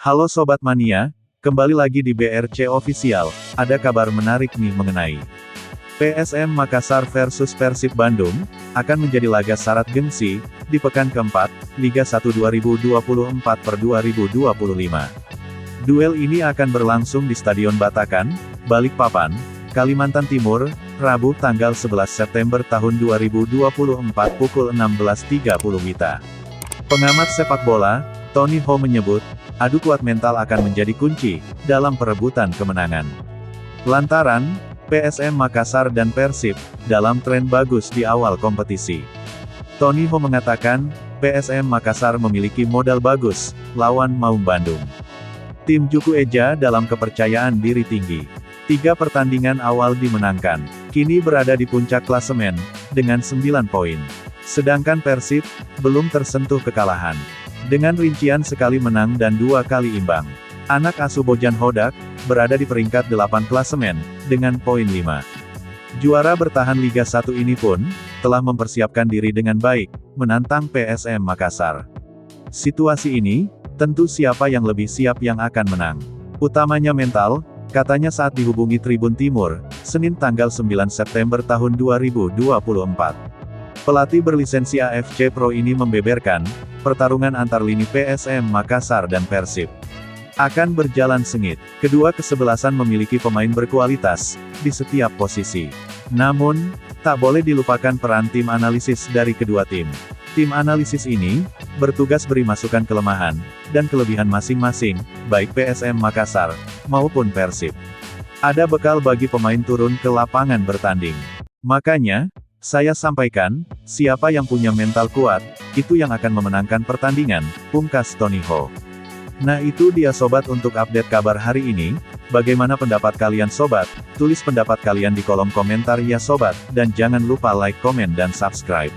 Halo Sobat Mania, kembali lagi di BRC Official, ada kabar menarik nih mengenai PSM Makassar versus Persib Bandung, akan menjadi laga syarat gengsi, di pekan keempat, Liga 1 2024/2025. Duel ini akan berlangsung di Stadion Batakan, Balikpapan, Kalimantan Timur, Rabu tanggal 11 September tahun 2024 pukul 16.30 WITA. Pengamat sepak bola, Tony Ho menyebut, adu kuat mental akan menjadi kunci, dalam perebutan kemenangan. Lantaran, PSM Makassar dan Persib, dalam tren bagus di awal kompetisi. Tony Ho mengatakan, PSM Makassar memiliki modal bagus, lawan Maung Bandung. Tim Juku Eja dalam kepercayaan diri tinggi. 3 pertandingan awal dimenangkan, kini berada di puncak klasemen, dengan 9 poin. Sedangkan Persib, belum tersentuh kekalahan. Dengan rincian sekali menang dan 2 kali imbang. Anak asuh Bojan Hodak, berada di peringkat 8 klasemen, dengan poin 5. Juara bertahan Liga 1 ini pun, telah mempersiapkan diri dengan baik, menantang PSM Makassar. Situasi ini, tentu siapa yang lebih siap yang akan menang. Utamanya mental, katanya saat dihubungi Tribun Timur, Senin tanggal 9 September tahun 2024. Pelatih berlisensi AFC Pro ini membeberkan, pertarungan antar lini PSM Makassar dan Persib akan berjalan sengit. Kedua kesebelasan memiliki pemain berkualitas, di setiap posisi. Namun, tak boleh dilupakan peran tim analisis dari kedua tim. Tim analisis ini, bertugas beri masukan kelemahan, dan kelebihan masing-masing, baik PSM Makassar, maupun Persib. Ada bekal bagi pemain turun ke lapangan bertanding. Makanya, saya sampaikan, siapa yang punya mental kuat, itu yang akan memenangkan pertandingan, pungkas Tony Ho. Nah itu dia sobat untuk update kabar hari ini, bagaimana pendapat kalian sobat, tulis pendapat kalian di kolom komentar ya sobat, dan jangan lupa like, komen dan subscribe.